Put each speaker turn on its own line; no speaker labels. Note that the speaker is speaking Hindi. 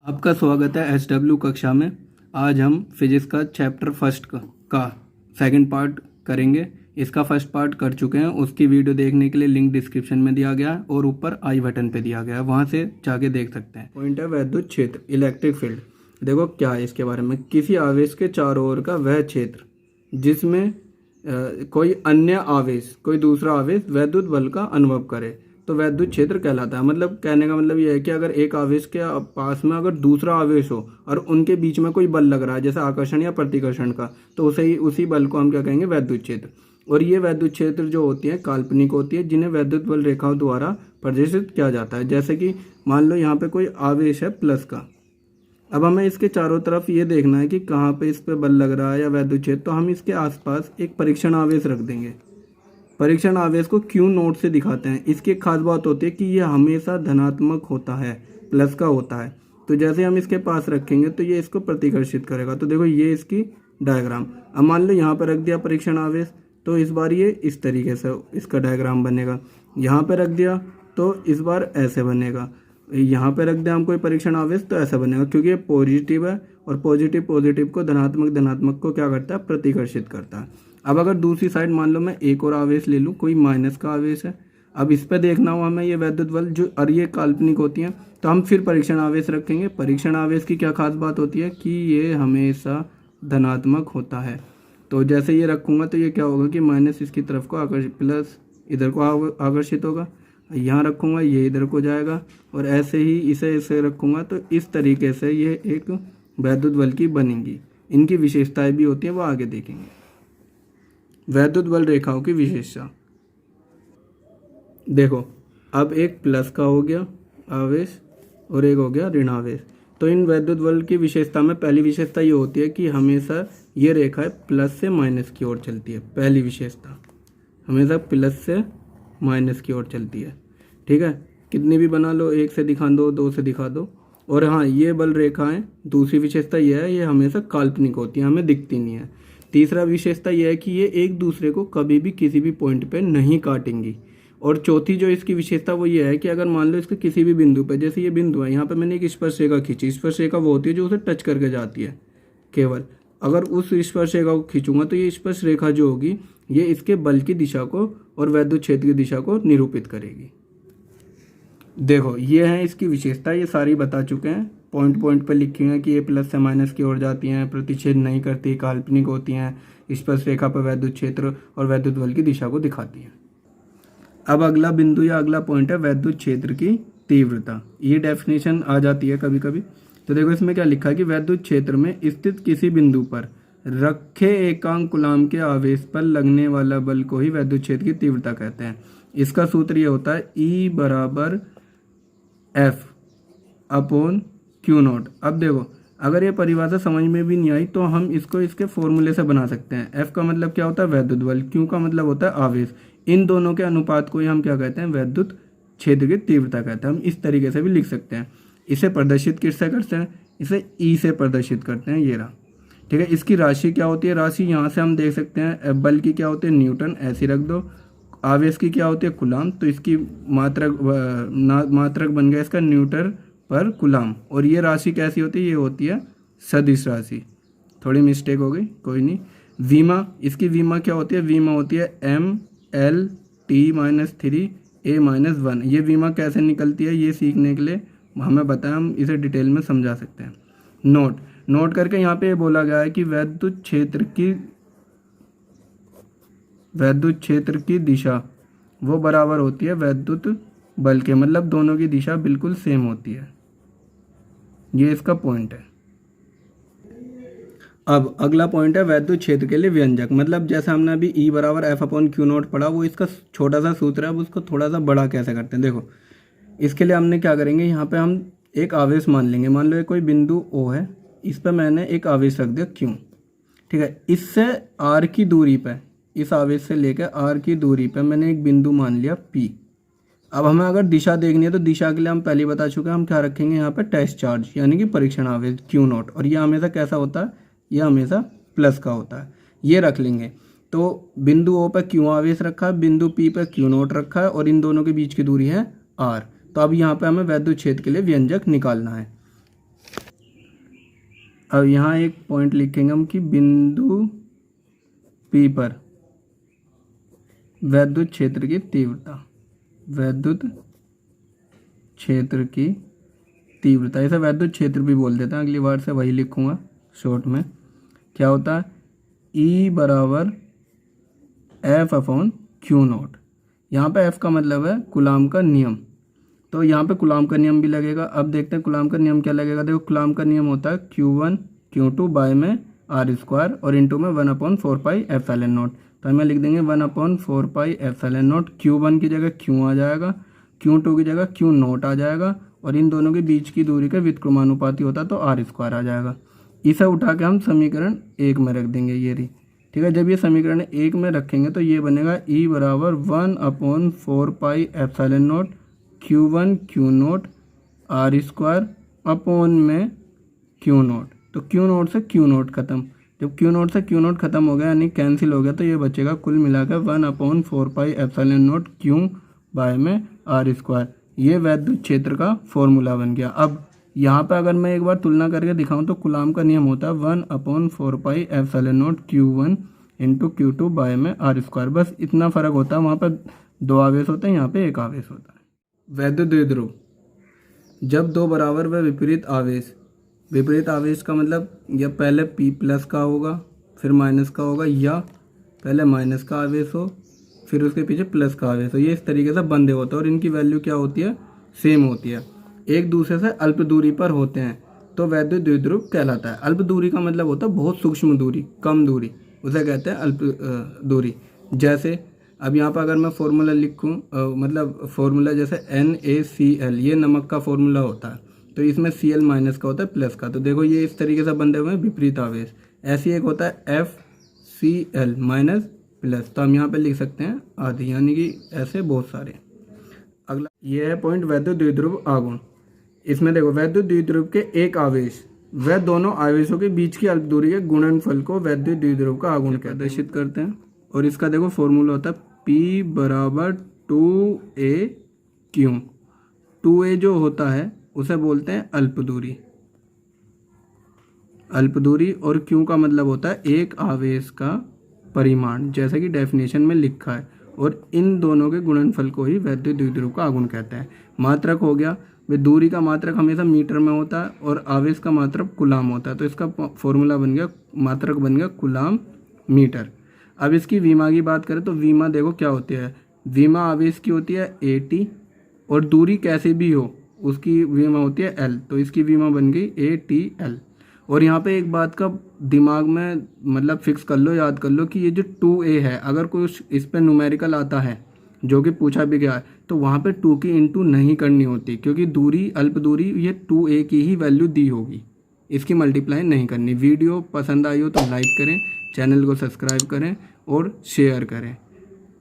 आपका स्वागत है SW कक्षा में। आज हम फिजिक्स का चैप्टर फर्स्ट का सेकंड पार्ट करेंगे। इसका फर्स्ट पार्ट कर चुके हैं, उसकी वीडियो देखने के लिए लिंक डिस्क्रिप्शन में दिया गया है और ऊपर आई बटन पे दिया गया है, वहाँ से जाके देख सकते हैं। पॉइंट है वैद्युत क्षेत्र, इलेक्ट्रिक फील्ड। देखो क्या है इसके बारे में, किसी आवेश के चारों ओर का वह क्षेत्र जिसमें कोई अन्य आवेश, कोई दूसरा आवेश वैद्युत बल का अनुभव करे तो वैद्युत क्षेत्र कहलाता है। मतलब कहने का मतलब यह है कि अगर एक आवेश के पास में अगर दूसरा आवेश हो और उनके बीच में कोई बल लग रहा है, जैसे आकर्षण या प्रतिकर्षण का, तो उसी बल को हम क्या कहेंगे, वैद्युत क्षेत्र। और ये वैद्युत क्षेत्र जो होती है काल्पनिक होती है, जिन्हें वैद्युत बल रेखाओं द्वारा प्रदर्शित किया जाता है। जैसे कि मान लो यहाँ पे कोई आवेश है प्लस का, अब हमें इसके चारों तरफ ये देखना है कि कहाँ पे इस पे बल लग रहा है या वैद्युत क्षेत्र, तो हम इसके आसपास एक परीक्षण आवेश रख देंगे। परीक्षण आवेश को क्यू नोट से दिखाते हैं। इसकी एक खास बात होती है कि यह हमेशा धनात्मक होता है, प्लस का होता है। तो जैसे हम इसके पास रखेंगे तो ये इसको प्रतिकर्षित करेगा। तो देखो ये इसकी डायग्राम। अब मान लो यहाँ पर रख दिया परीक्षण आवेश, तो इस बार ये इस तरीके से इसका डायग्राम बनेगा। यहाँ पर रख दिया तो इस बार ऐसे बनेगा। यहाँ पे रख दिया हम कोई परीक्षण आवेश तो ऐसा बनेगा, क्योंकि ये पॉजिटिव है और पॉजिटिव को धनात्मक को क्या करता है, प्रतिकर्षित करता है। अब अगर दूसरी साइड मान लो मैं एक और आवेश ले लूँ, कोई माइनस का आवेश है, अब इस पे देखना हो हमें ये वैद्युत बल जो, और ये काल्पनिक होती हैं, तो हम फिर परीक्षण आवेश रखेंगे। परीक्षण आवेश की क्या खास बात होती है कि ये हमेशा धनात्मक होता है। तो जैसे ये रखूँगा तो ये क्या होगा कि माइनस इसकी तरफ को आकर्षित, प्लस इधर को आकर्षित होगा। यहाँ रखूँगा ये इधर को जाएगा, और ऐसे ही इसे रखूँगा तो इस तरीके से ये एक वैद्युत बल की बनेंगी। इनकी विशेषताएं भी होती हैं, वो आगे देखेंगे। वैद्युत बल रेखाओं की विशेषता देखो, अब एक प्लस का हो गया आवेश और एक हो गया ऋण आवेश। तो इन वैद्युत बल की विशेषता में पहली विशेषता ये होती है कि हमेशा ये रेखा प्लस से माइनस की ओर चलती है। पहली विशेषता हमेशा प्लस से माइनस की ओर चलती है। ठीक है, कितनी भी बना लो, एक से दिखा दो, दो से दिखा दो। और हाँ, ये बल रेखाएं, दूसरी विशेषता यह है, ये हमेशा काल्पनिक होती हैं, हमें दिखती नहीं है। तीसरा विशेषता यह है कि ये एक दूसरे को कभी भी किसी भी पॉइंट पे नहीं काटेंगी। और चौथी जो इसकी विशेषता वो ये है कि अगर मान लो इसके किसी भी बिंदु पे, जैसे ये बिंदु है, यहाँ पे मैंने एक स्पर्श रेखा खींची। स्पर्श रेखा वो होती है जो उसे टच करके जाती है केवल। अगर उस स्पर्श रेखा को खींचूंगा तो ये स्पर्श रेखा जो होगी ये इसके बल की दिशा को और वैद्युत क्षेत्र की दिशा को निरूपित करेगी। देखो ये है इसकी विशेषता, ये सारी बता चुके हैं। पॉइंट पॉइंट पर लिखी हैं कि ये प्लस से माइनस की ओर जाती हैं, प्रतिच्छेद नहीं करती, काल्पनिक होती हैं, स्पर्श रेखा पर वैद्युत क्षेत्र और वैद्युत बल की दिशा को दिखाती हैं। अब अगला बिंदु या अगला पॉइंट है वैद्युत क्षेत्र की तीव्रता। ये डेफिनेशन आ जाती है कभी कभी। तो देखो इसमें क्या लिखा है कि वैद्युत क्षेत्र में स्थित किसी बिंदु पर रखे एकांक कूलाम के आवेश पर लगने वाला बल को ही वैद्युत क्षेत्र की तीव्रता कहते हैं। इसका सूत्र ये होता है E बराबर F अपॉन क्यू नॉट। अब देखो अगर ये परिभाषा समझ में भी नहीं आई तो हम इसको इसके फॉर्मूले से बना सकते हैं। F का मतलब क्या होता है, वैद्युत बल। Q का मतलब होता है आवेश। इन दोनों के अनुपात को ही हम क्या कहते हैं, वैद्युत क्षेत्र की तीव्रता कहते हैं। हम इस तरीके से भी लिख सकते हैं। इसे प्रदर्शित किससे करते हैं, इसे E से प्रदर्शित करते हैं, ये रहा। ठीक है, इसकी राशि क्या होती है, राशि यहाँ से हम देख सकते हैं। बल की क्या होती है, न्यूटन, ऐसी रख दो। आवेश की क्या होती है, कूलाम, तो इसकी मात्रक बन गया इसका न्यूटन पर कूलाम। और ये राशि कैसी होती है, ये होती है सदिश राशि। थोड़ी मिस्टेक हो गई, कोई नहीं। वीमा, इसकी वीमा क्या होती है, वीमा होती है ML-T-3A-1। ये वीमा कैसे निकलती है, ये सीखने के लिए हमें बताया, हम इसे डिटेल में समझा सकते हैं। नोट करके यहाँ पे बोला गया है कि वैद्युत क्षेत्र की दिशा वो बराबर होती है वैद्युत बल के, मतलब दोनों की दिशा बिल्कुल सेम होती है। ये इसका पॉइंट है। अब अगला पॉइंट है वैद्युत क्षेत्र के लिए व्यंजक। मतलब जैसे हमने अभी E बराबर F अपॉन क्यू नॉट पढ़ा, वो इसका छोटा सा सूत्र है। अब उसको थोड़ा सा बड़ा कैसे करते हैं, देखो इसके लिए हमने क्या करेंगे, यहाँ पे हम एक आवेश मान लेंगे। मान लो कोई बिंदु O है, इस पर मैंने एक आवेश रख दिया Q। ठीक है, इससे R की दूरी पे, इस आवेश से लेकर R की दूरी पे मैंने एक बिंदु मान लिया P। अब हमें अगर दिशा देखनी है तो दिशा के लिए हम पहले बता चुके हैं, हम क्या रखेंगे यहाँ पे, टेस्ट चार्ज यानी कि परीक्षण आवेश Q नॉट। और ये हमेशा कैसा होता है, ये हमेशा प्लस का होता है, ये रख लेंगे। तो बिंदु O पर Q आवेश रखा है, बिंदु P पर Q नॉट रखा है, और इन दोनों के बीच की दूरी है R। तो अब यहाँ पे हमें वैद्युत क्षेत्र के लिए व्यंजक निकालना है। अब यहाँ एक पॉइंट लिखेंगे हम कि बिंदु P पर वैद्युत क्षेत्र की तीव्रता, वैद्युत क्षेत्र की तीव्रता, इसे वैद्युत क्षेत्र भी बोल देते हैं, अगली बार से वही लिखूंगा शॉर्ट में। क्या होता है, E बराबर F/Q0। यहाँ पे F का मतलब है कूलाम का नियम, तो यहाँ पे कूलाम का नियम भी लगेगा। अब देखते हैं कूलाम का नियम क्या लगेगा। देखो कूलाम का नियम होता है Q1 Q2 बाय में R² और इंटू में 1/4πε0। तो हमें लिख देंगे 1/4πε0। Q1 की जगह Q आ जाएगा, Q2 की जगह Q0 आ जाएगा, और इन दोनों के बीच की दूरी का व्युत्क्रमानुपाती होता है तो R² आ जाएगा। इसे उठा के हम समीकरण 1 में रख देंगे, ये रही। ठीक है, जब ये समीकरण 1 में रखेंगे तो ये बनेगा E बराबर 1/4πε0 Q1 Q0 R² अपॉन में Q0। तो Q0 से Q0 खत्म, जब Q0 से Q0 खत्म हो गया यानी कैंसिल हो गया, तो ये बचेगा कुल मिलाकर 1/4πε0 Q बाय में R²। ये वैद्युत क्षेत्र का फॉर्मूला बन गया। अब यहाँ पे अगर मैं एक बार तुलना करके दिखाऊं तो कूलाम का नियम होता है 1/4πε0 Q1 इंटू Q2 बाय में R²। बस इतना फ़र्क होता है, वहाँ पर 2 आवेश होते हैं, यहाँ पे 1 आवेश होता है। वैद्युत द्विध्रुव, जब 2 बराबर व विपरीत आवेश, विपरीत आवेश का मतलब या पहले P+ का होगा फिर माइनस का होगा, या पहले माइनस का आवेश हो फिर उसके पीछे प्लस का आवेश हो, ये इस तरीके से बंधे होते हैं और इनकी वैल्यू क्या होती है, सेम होती है, एक दूसरे से अल्प दूरी पर होते हैं, तो वैद्युत द्विध्रुव कहलाता है। अल्प दूरी का मतलब होता है बहुत सूक्ष्म दूरी, कम दूरी, उसे कहते हैं अल्प दूरी। जैसे अब यहाँ पर अगर मैं फॉर्मूला लिखूँ, मतलब फॉर्मूला जैसे NaCl, ये नमक का फॉर्मूला होता है, तो इसमें Cl माइनस का होता है प्लस का, तो देखो ये इस तरीके से बंधे हुए हैं विपरीत आवेश। ऐसे एक होता है FCl माइनस प्लस, तो हम यहाँ पे लिख सकते हैं आधी, यानी कि ऐसे बहुत सारे। अगला ये है पॉइंट वैद्युत द्विध्रुव आघूर्ण। इसमें देखो वैद्युत द्विध्रुव के एक आवेश व दोनों आवेशों के बीच की अल्प दूरी के गुणनफल को वैद्युत द्विध्रुव का आघूर्ण प्रदर्शित करते हैं। और इसका देखो फॉर्मूला होता है P बराबर 2a/Q। 2a जो होता है उसे बोलते हैं अल्प दूरी, अल्प दूरी, और Q का मतलब होता है एक आवेश का परिमाण, जैसे कि डेफिनेशन में लिखा है, और इन दोनों के गुणनफल को ही वैद्युत द्विध्रुव का आघूर्ण कहते हैं। मात्रक हो गया, वे दूरी का मात्रक हमेशा मीटर में होता है और आवेश का मात्रक कूलाम होता है, तो इसका फॉर्मूला बन गया, मात्रक बन गया कूलाम मीटर। अब इसकी विमा की बात करें तो विमा देखो क्या होती है, विमा आवेश की होती है AT, और दूरी कैसे भी हो उसकी विमा होती है L, तो इसकी विमा बन गई ATL। और यहाँ पे एक बात का दिमाग में मतलब फिक्स कर लो, याद कर लो कि ये जो 2a है, अगर कुछ इस पर न्यूमेरिकल आता है जो कि पूछा भी गया है, तो वहाँ पे 2 की इंटू नहीं करनी होती, क्योंकि दूरी अल्प दूरी ये 2a की ही वैल्यू दी होगी, इसकी मल्टीप्लाई नहीं करनी। वीडियो पसंद आई हो तो लाइक करें, चैनल को सब्सक्राइब करें और शेयर करें।